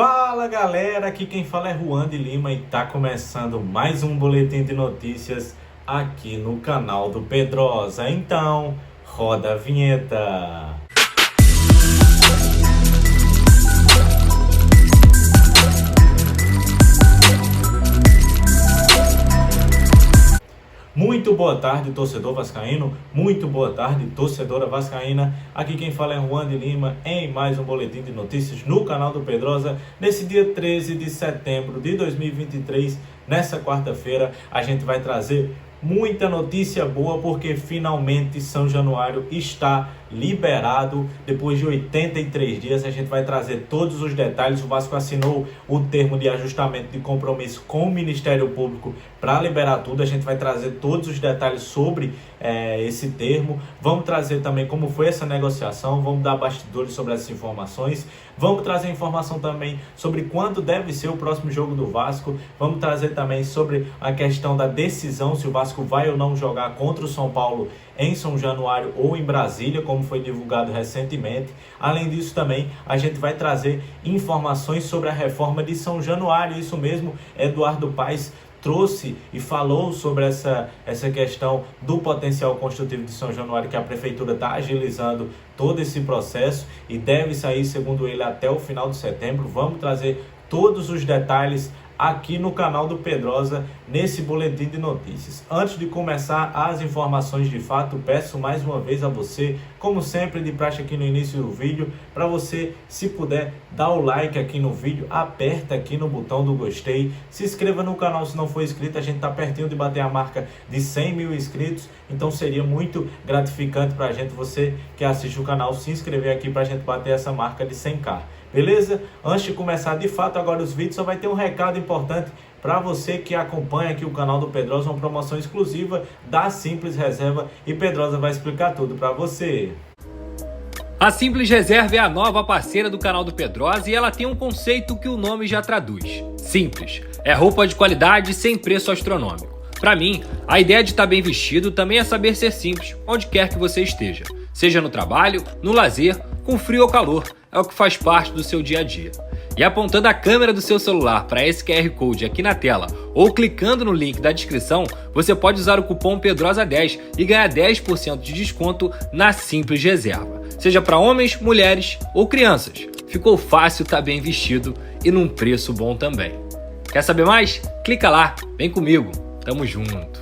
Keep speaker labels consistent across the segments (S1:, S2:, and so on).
S1: Fala galera, aqui quem fala é Juan de Lima e tá começando mais um boletim de notícias aqui no canal do Pedrosa. Então, roda a vinheta. Muito boa tarde, torcedor vascaíno. Muito boa tarde, torcedora vascaína. Aqui quem fala é Juan de Lima em mais um boletim de notícias no canal do Pedrosa. Nesse dia 13 de setembro de 2023, nessa quarta-feira, a gente vai trazer muita notícia boa porque finalmente São Januário está liberado. Depois de 83 dias a gente vai trazer todos os detalhes. O Vasco assinou o termo de ajustamento de compromisso com o Ministério Público para liberar tudo. A gente vai trazer todos os detalhes sobre esse termo. Vamos trazer também como foi essa negociação, vamos dar bastidores sobre essas informações. Vamos trazer informação também sobre quando deve ser o próximo jogo do Vasco. Vamos trazer também sobre a questão da decisão, se o Vasco vai ou não jogar contra o São Paulo em São Januário ou em Brasília, como foi divulgado recentemente. Além disso também, a gente vai trazer informações sobre a reforma de São Januário. Isso mesmo, Eduardo Paes trouxe e falou sobre essa questão do potencial construtivo de São Januário, que a prefeitura está agilizando todo esse processo e deve sair, segundo ele, até o final de setembro. Vamos trazer todos os detalhes aqui no canal do Pedrosa, nesse boletim de notícias. Antes de começar as informações de fato, peço mais uma vez a você, como sempre de praxe aqui no início do vídeo, para você, se puder, dar o like aqui no vídeo, aperta aqui no botão do gostei, se inscreva no canal se não for inscrito. A gente está pertinho de bater a marca de 100 mil inscritos, então seria muito gratificante para a gente, você que assiste o canal, se inscrever aqui para a gente bater essa marca de 100k. Beleza? Antes de começar de fato agora os vídeos, só vai ter um recado importante para você que acompanha aqui o canal do Pedrosa, uma promoção exclusiva da Simples Reserva, e Pedrosa vai explicar tudo para você.
S2: A Simples Reserva é a nova parceira do canal do Pedrosa e ela tem um conceito que o nome já traduz. Simples. É roupa de qualidade sem preço astronômico. Para mim, a ideia de estar bem vestido também é saber ser simples, onde quer que você esteja. Seja no trabalho, no lazer, com frio ou calor, é o que faz parte do seu dia a dia. E apontando a câmera do seu celular para esse QR Code aqui na tela ou clicando no link da descrição, você pode usar o cupom PEDROSA10 e ganhar 10% de desconto na Simples Reserva. Seja para homens, mulheres ou crianças. Ficou fácil estar bem vestido e num preço bom também. Quer saber mais? Clica lá, vem comigo, tamo junto.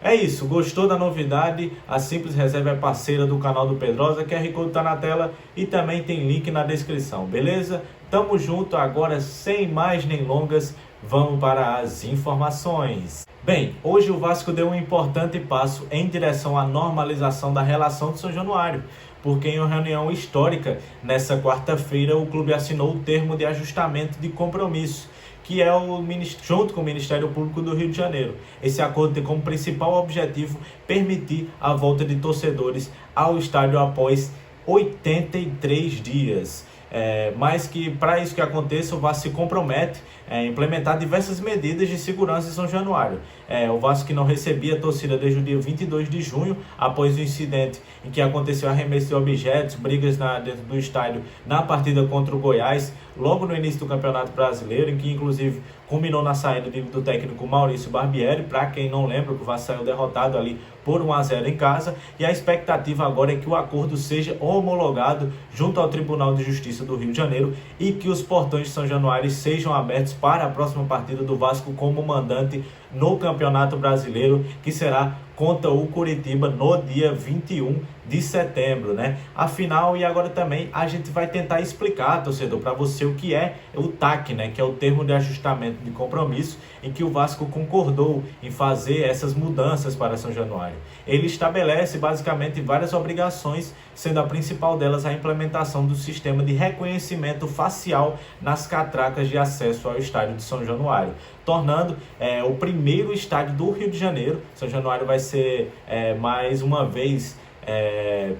S1: É isso, gostou da novidade? A Simples Reserva é parceira do canal do Pedrosa, QR Code tá na tela e também tem link na descrição, beleza? Tamo junto, agora sem mais nem longas, vamos para as informações. Bem, hoje o Vasco deu um importante passo em direção à normalização da relação de São Januário, porque em uma reunião histórica, nessa quarta-feira, o clube assinou o termo de ajustamento de compromisso, que é junto com o Ministério Público do Rio de Janeiro. Esse acordo tem como principal objetivo permitir a volta de torcedores ao estádio após 83 dias. Mas que para isso que aconteça, o Vasco se compromete a implementar diversas medidas de segurança em São Januário. O Vasco, que não recebia a torcida desde o dia 22 de junho, após o incidente em que aconteceu arremesso de objetos, brigas dentro do estádio na partida contra o Goiás, logo no início do Campeonato Brasileiro, em que inclusive culminou na saída do técnico Maurício Barbieri. Para quem não lembra, o Vasco saiu derrotado ali por 1-0 em casa, e a expectativa agora é que o acordo seja homologado junto ao Tribunal de Justiça do Rio de Janeiro e que os portões de São Januário sejam abertos para a próxima partida do Vasco como mandante no Campeonato Brasileiro, que será contra o Curitiba no dia 21 de setembro, né? Afinal, e agora também a gente vai tentar explicar, torcedor, para você o que é o TAC, né? Que é o termo de ajustamento de compromisso, em que o Vasco concordou em fazer essas mudanças para São Januário. Ele estabelece basicamente várias obrigações, sendo a principal delas a implementação do sistema de reconhecimento facial nas catracas de acesso ao estádio de São Januário, tornando o primeiro estádio do Rio de Janeiro. São Januário vai ser mais uma vez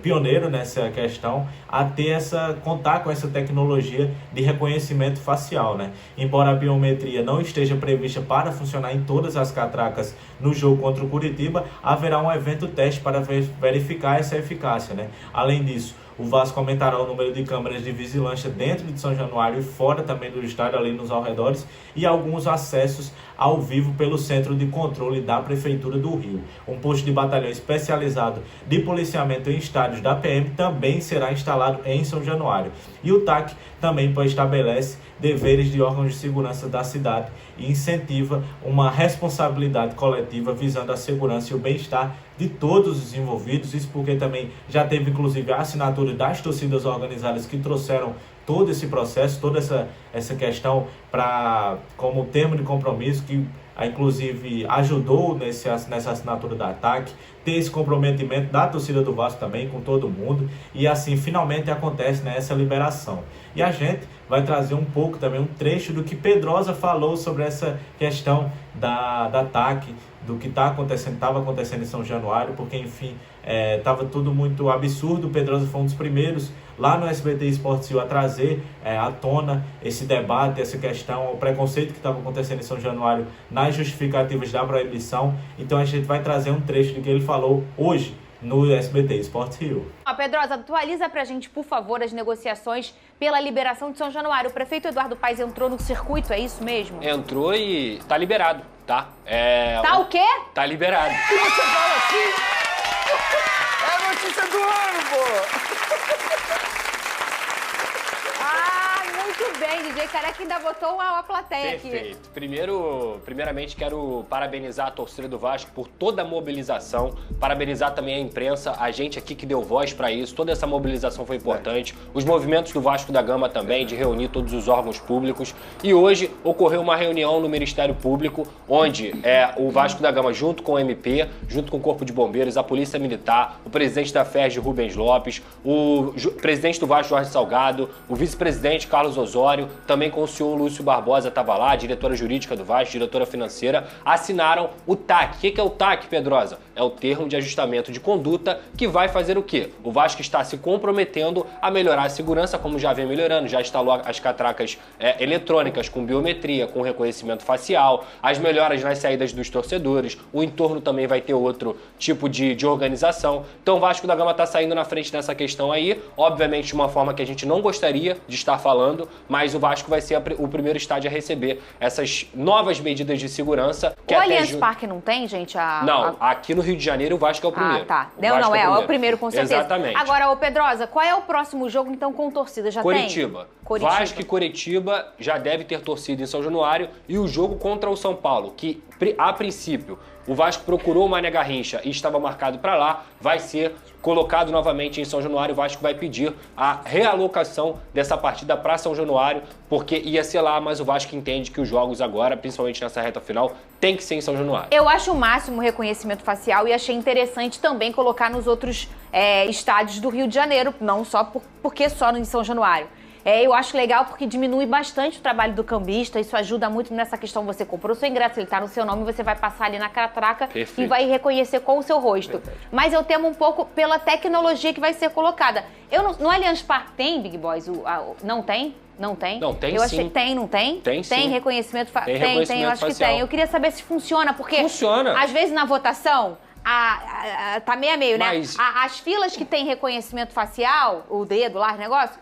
S1: pioneiro nessa questão, a ter contar com essa tecnologia de reconhecimento facial, né? Embora a biometria não esteja prevista para funcionar em todas as catracas no jogo contra o Curitiba, haverá um evento teste para verificar essa eficácia, né? Além disso, O Vasco aumentará o número de câmeras de vigilância dentro de São Januário e fora também do estádio, ali nos arredores, e alguns acessos ao vivo pelo Centro de Controle da Prefeitura do Rio. Um posto de batalhão especializado de policiamento em estádios da PM também será instalado em São Januário. E o TAC também estabelece deveres de órgãos de segurança da cidade e incentiva uma responsabilidade coletiva visando a segurança e o bem-estar de todos os envolvidos. Isso porque também já teve inclusive a assinatura das torcidas organizadas que trouxeram todo esse processo, toda essa questão como termo de compromisso, que inclusive ajudou nessa assinatura da ATAC, ter esse comprometimento da torcida do Vasco também com todo mundo, e assim finalmente acontece, né, essa liberação. E a gente vai trazer um pouco também, um trecho do que Pedrosa falou sobre essa questão da ATAC, do que estava acontecendo em São Januário, porque enfim, estava tudo muito absurdo. O Pedrosa foi um dos primeiros lá no SBT Esportes a trazer à tona esse debate, essa questão, o preconceito que estava acontecendo em São Januário nas justificativas da proibição. Então a gente vai trazer um trecho do que ele falou hoje no SBT Esportes Rio.
S3: Pedrosa, atualiza pra gente, por favor, as negociações pela liberação de São Januário. O prefeito Eduardo Paes entrou no circuito, é isso mesmo?
S2: Entrou e tá liberado, tá?
S3: Tá o quê?
S2: Tá liberado.
S4: E você fala assim? É a notícia do ano, pô!
S3: Muito bem, DJ Careca ainda botou uma plateia aqui.
S2: Perfeito. Primeiramente quero parabenizar a torcida do Vasco por toda a mobilização, parabenizar também a imprensa, a gente aqui que deu voz para isso, toda essa mobilização foi importante, os movimentos do Vasco da Gama também, de reunir todos os órgãos públicos, e hoje ocorreu uma reunião no Ministério Público, onde o Vasco da Gama, junto com o MP, junto com o Corpo de Bombeiros, a Polícia Militar, o presidente da FERJ, Rubens Lopes, o presidente do Vasco, Jorge Salgado, o vice-presidente Carlos Osório, também com o senhor Lúcio Barbosa estava lá, diretora jurídica do Vasco, diretora financeira, assinaram o TAC. O que é o TAC, Pedrosa? É o termo de ajustamento de conduta que vai fazer o quê? O Vasco está se comprometendo a melhorar a segurança, como já vem melhorando, já instalou as catracas eletrônicas com biometria, com reconhecimento facial, as melhoras nas saídas dos torcedores, o entorno também vai ter outro tipo de organização. Então o Vasco da Gama está saindo na frente dessa questão aí, obviamente de uma forma que a gente não gostaria de estar falando, mas o Vasco vai ser o primeiro estádio a receber essas novas medidas de segurança.
S3: O Allianz Parque não tem, gente?
S2: Não, aqui no Rio de Janeiro o Vasco é o primeiro.
S3: Ah, tá. É o primeiro, com certeza.
S2: Exatamente.
S3: Agora, Pedrosa, qual é o próximo jogo, então, com torcida? Já
S2: Coritiba.
S3: tem?
S2: Vasco e Coritiba já deve ter torcida em São Januário, e o jogo contra o São Paulo, que a princípio o Vasco procurou o Mané Garrincha e estava marcado para lá, vai ser colocado novamente em São Januário. O Vasco vai pedir a realocação dessa partida para São Januário, porque ia ser lá, mas o Vasco entende que os jogos agora, principalmente nessa reta final, tem que ser em São Januário.
S3: Eu acho o máximo o reconhecimento facial e achei interessante também colocar nos outros estádios do Rio de Janeiro, não só porque só em São Januário. Eu acho legal porque diminui bastante o trabalho do cambista, isso ajuda muito nessa questão. Você comprou o seu ingresso, ele tá no seu nome, você vai passar ali na catraca e vai reconhecer com o seu rosto.
S2: Verdade.
S3: Mas eu temo um pouco pela tecnologia que vai ser colocada. No Allianz Parque tem, Big Boys? Não tem? Não tem?
S2: Não, tem
S3: eu
S2: sim.
S3: Achei, tem, não tem?
S2: Tem sim.
S3: Tem reconhecimento facial? Tem, eu acho
S2: facial.
S3: que tem. Eu queria saber se funciona, porque
S2: funciona.
S3: Às vezes na votação tá meio a meio,
S2: mas...
S3: né? As filas que tem reconhecimento facial, o dedo lá, o negócio,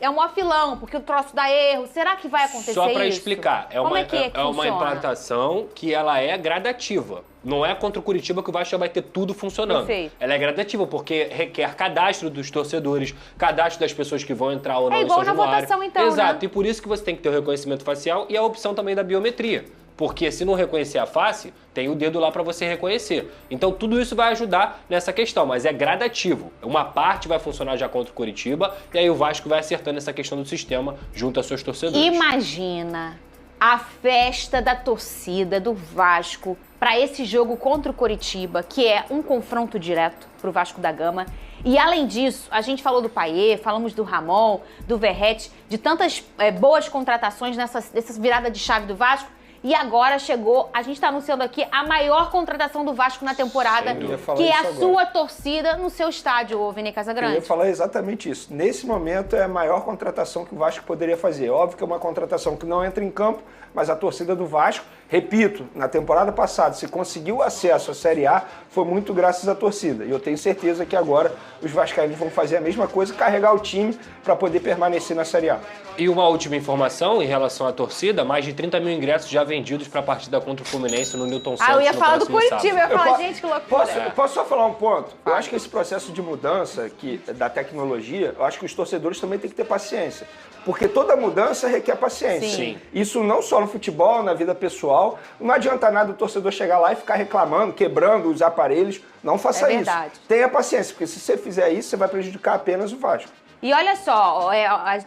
S3: é um afilão, porque o troço dá erro. Será que vai acontecer isso?
S2: Só para explicar, é uma
S3: funciona?
S2: implantação que ela é gradativa. Não é contra o Curitiba que o Vasco já vai ter tudo funcionando.
S3: Perfeito.
S2: Ela é gradativa porque requer cadastro dos torcedores, cadastro das pessoas que vão entrar ou não em São Januário.
S3: É igual na votação, então,
S2: Exato,
S3: né?
S2: E por isso que você tem que ter o reconhecimento facial e a opção também da biometria. Porque se não reconhecer a face, tem o dedo lá para você reconhecer. Então tudo isso vai ajudar nessa questão, mas é gradativo. Uma parte vai funcionar já contra o Curitiba e aí o Vasco vai acertando essa questão do sistema junto aos seus torcedores.
S3: Imagina a festa da torcida do Vasco para esse jogo contra o Coritiba, que é um confronto direto pro Vasco da Gama. E além disso, a gente falou do Payet, falamos do Ramon, do Verratti, de tantas boas contratações nessa virada de chave do Vasco. E agora chegou, a gente está anunciando aqui a maior contratação do Vasco na temporada, que é a sua torcida no seu estádio, ô Vini Casagrande.
S4: Eu ia falar exatamente isso. Nesse momento é a maior contratação que o Vasco poderia fazer. Óbvio que é uma contratação que não entra em campo, mas a torcida do Vasco, repito, na temporada passada, se conseguiu acesso à Série A, foi muito graças à torcida. E eu tenho certeza que agora os vascaínos vão fazer a mesma coisa, carregar o time para poder permanecer na Série A.
S2: E uma última informação em relação à torcida, mais de 30 mil ingressos já vendidos para a partida contra o Fluminense no Newton Santos.
S3: Eu ia falar do Curitiba, eu ia falar, gente, que loucura.
S4: Posso só falar um ponto? Eu acho que esse processo de mudança da tecnologia, eu acho que os torcedores também têm que ter paciência. Porque toda mudança requer paciência.
S2: Sim.
S4: Isso não só no futebol, na vida pessoal. Não adianta nada o torcedor chegar lá e ficar reclamando, quebrando os aparelhos. Não faça isso. Tenha paciência, porque se você fizer isso, você vai prejudicar apenas o Vasco.
S3: E olha só,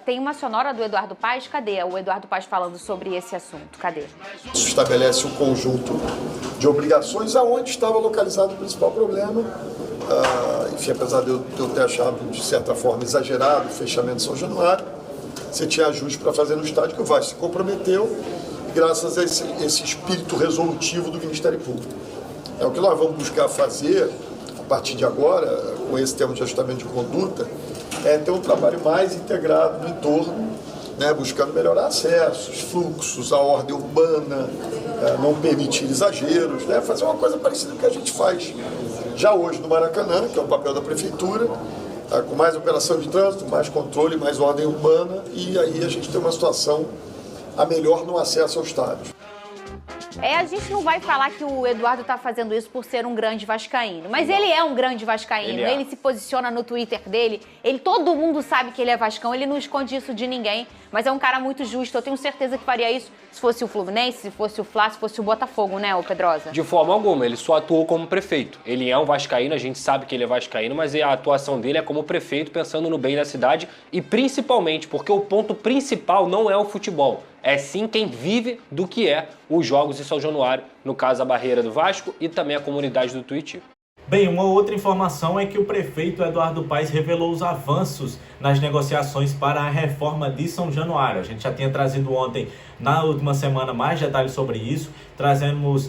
S3: tem uma sonora do Eduardo Paes, cadê? O Eduardo Paes falando sobre esse assunto, cadê?
S5: Isso estabelece um conjunto de obrigações aonde estava localizado o principal problema. Enfim, apesar de eu ter achado, de certa forma, exagerado o fechamento de São Januário, você tinha ajuste para fazer no estádio que o Vasco se comprometeu, graças a esse espírito resolutivo do Ministério Público. É o que nós vamos buscar fazer, a partir de agora, com esse termo de ajustamento de conduta, é ter um trabalho mais integrado no entorno, né, buscando melhorar acessos, fluxos, a ordem urbana, não permitir exageros, né, fazer uma coisa parecida com o que a gente faz já hoje no Maracanã, que é o papel da Prefeitura, com mais operação de trânsito, mais controle, mais ordem urbana, e aí a gente tem uma situação a melhor no acesso ao estádio.
S3: A gente não vai falar que o Eduardo tá fazendo isso por ser um grande vascaíno, mas ele é um grande vascaíno, ele se posiciona no Twitter dele, todo mundo sabe que ele é vascão, ele não esconde isso de ninguém, mas é um cara muito justo, eu tenho certeza que faria isso se fosse o Fluminense, se fosse o Fla, se fosse o Botafogo, né, o Pedrosa?
S2: De forma alguma, ele só atuou como prefeito. Ele é um vascaíno, a gente sabe que ele é vascaíno, mas a atuação dele é como prefeito, pensando no bem da cidade e principalmente porque o ponto principal não é o futebol, é sim quem vive do que é os jogos de São Januário, no caso a barreira do Vasco e também a comunidade do Tuiuti.
S1: Bem, uma outra informação é que o prefeito Eduardo Paes revelou os avanços nas negociações para a reforma de São Januário. A gente já tinha trazido ontem, na última semana, mais detalhes sobre isso. Trazemos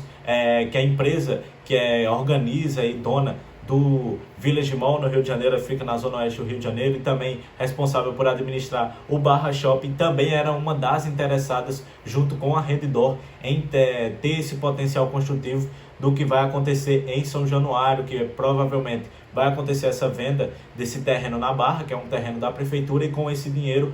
S1: que a empresa que organiza e dona do Village Mall no Rio de Janeiro, fica na zona oeste do Rio de Janeiro, e também responsável por administrar o Barra Shopping, também era uma das interessadas, junto com a Redditor, em ter esse potencial construtivo do que vai acontecer em São Januário, que provavelmente vai acontecer essa venda desse terreno na Barra, que é um terreno da prefeitura, e com esse dinheiro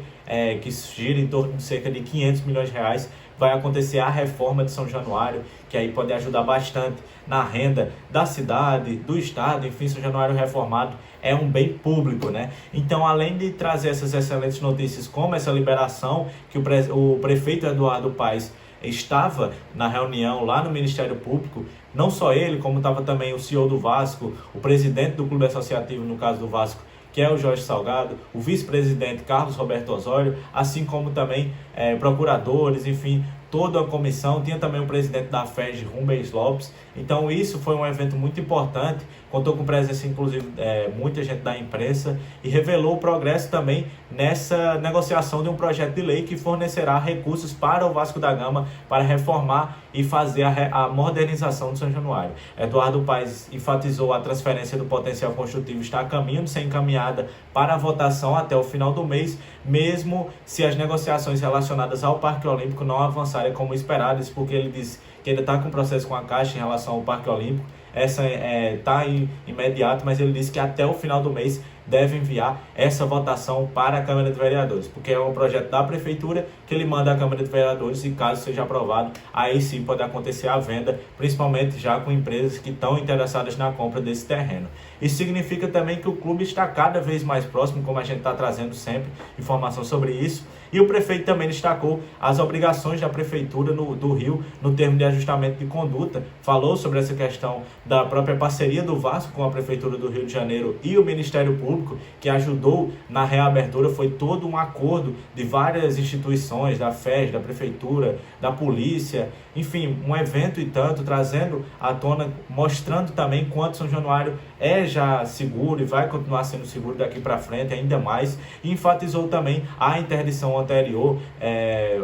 S1: que gira em torno de cerca de 500 milhões de reais, vai acontecer a reforma de São Januário, que aí pode ajudar bastante na renda da cidade, do estado. Enfim, São Januário reformado é um bem público, né? Então, além de trazer essas excelentes notícias, como essa liberação que o prefeito Eduardo Paes estava na reunião lá no Ministério Público, não só ele, como estava também o CEO do Vasco, o presidente do clube associativo, no caso do Vasco, que é o Jorge Salgado, o vice-presidente Carlos Roberto Osório, assim como também procuradores, enfim, toda a comissão. Tinha também o presidente da FEG, Rubens Lopes. Então isso foi um evento muito importante, contou com presença inclusive muita gente da imprensa, e revelou o progresso também nessa negociação de um projeto de lei que fornecerá recursos para o Vasco da Gama para reformar e fazer a modernização de São Januário. Eduardo Paes enfatizou a transferência do potencial construtivo está a caminho de ser encaminhada para a votação até o final do mês, mesmo se as negociações relacionadas ao Parque Olímpico não avançarem como esperado, isso porque ele disse que ele está com processo com a Caixa em relação ao Parque Olímpico. Essa está imediato, mas ele disse que até o final do mês deve enviar essa votação para a Câmara de Vereadores, porque é um projeto da Prefeitura que ele manda à Câmara de Vereadores, e caso seja aprovado, aí sim pode acontecer a venda, principalmente já com empresas que estão interessadas na compra desse terreno. Isso significa também que o clube está cada vez mais próximo, como a gente está trazendo sempre informação sobre isso, e o prefeito também destacou as obrigações da Prefeitura do Rio no termo de ajustamento de conduta, falou sobre essa questão da própria parceria do Vasco com a Prefeitura do Rio de Janeiro e o Ministério Público, que ajudou na reabertura. Foi todo um acordo de várias instituições, da FES, da Prefeitura, da Polícia, enfim, um evento e tanto, trazendo à tona, mostrando também quanto São Januário é já seguro e vai continuar sendo seguro daqui para frente ainda mais. E enfatizou também a interdição anterior,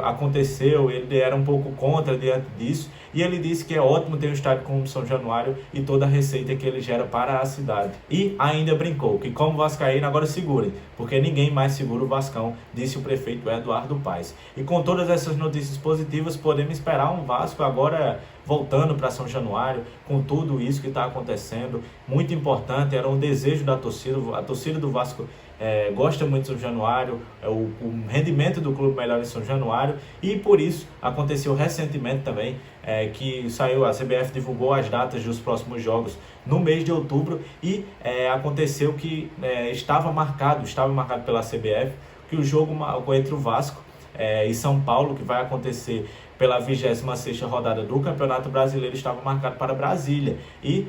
S1: aconteceu, ele era um pouco contra diante disso, e ele disse que é ótimo ter um estádio como São Januário e toda a receita que ele gera para a cidade. E ainda brincou que, como vascaíno, agora segurem, porque ninguém mais segura o Vascão, disse o prefeito Eduardo Paes. E com todas essas notícias positivas, podemos esperar um Vasco agora voltando para São Januário, com tudo isso que está acontecendo, muito importante, era um desejo da torcida, a torcida do Vasco gosta muito de São Januário, o rendimento do clube melhor em São Januário, e por isso aconteceu recentemente também, que saiu, a CBF divulgou as datas dos próximos jogos no mês de outubro, e aconteceu que estava marcado pela CBF, que o jogo entre o Vasco e São Paulo, que vai acontecer pela 26ª rodada do Campeonato Brasileiro, estava marcado para Brasília. E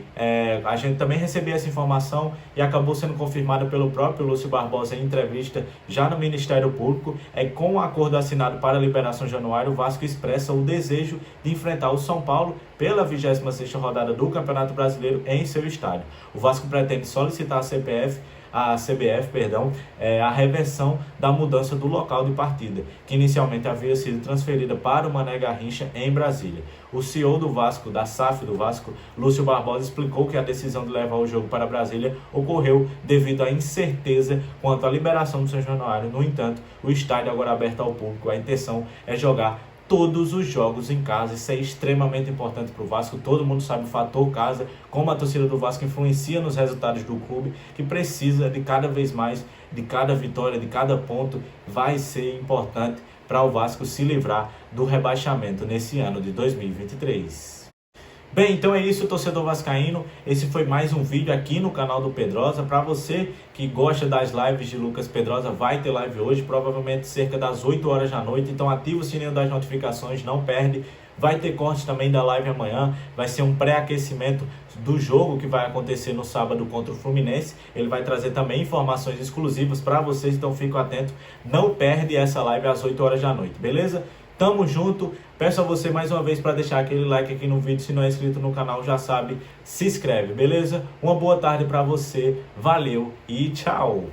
S1: a gente também recebeu essa informação e acabou sendo confirmada pelo próprio Lúcio Barbosa em entrevista já no Ministério Público. Com o acordo assinado para liberar São Januário, o Vasco expressa o desejo de enfrentar o São Paulo pela 26ª rodada do Campeonato Brasileiro em seu estádio. O Vasco pretende solicitar a CBF, a reversão da mudança do local de partida, que inicialmente havia sido transferida para o Mané Garrincha em Brasília. O CEO do Vasco, da SAF do Vasco, Lúcio Barbosa, explicou que a decisão de levar o jogo para Brasília ocorreu devido à incerteza quanto à liberação do São Januário. No entanto, o estádio agora aberto ao público, a intenção é jogar todos os jogos em casa. Isso é extremamente importante para o Vasco. Todo mundo sabe o fator casa, como a torcida do Vasco influencia nos resultados do clube, que precisa de cada vez mais, de cada vitória, de cada ponto. Vai ser importante para o Vasco se livrar do rebaixamento nesse ano de 2023. Bem, então é isso, torcedor vascaíno. Esse foi mais um vídeo aqui no canal do Pedrosa. Para você que gosta das lives de Lucas Pedrosa, vai ter live hoje, provavelmente cerca das 8 horas da noite. Então ativa o sininho das notificações, não perde. Vai ter corte também da live amanhã. Vai ser um pré-aquecimento do jogo que vai acontecer no sábado contra o Fluminense. Ele vai trazer também informações exclusivas para vocês, então fiquem atentos. Não perde essa live às 8 horas da noite, beleza? Tamo junto. Peço a você mais uma vez para deixar aquele like aqui no vídeo. Se não é inscrito no canal, já sabe, se inscreve, beleza? Uma boa tarde para você. Valeu e tchau!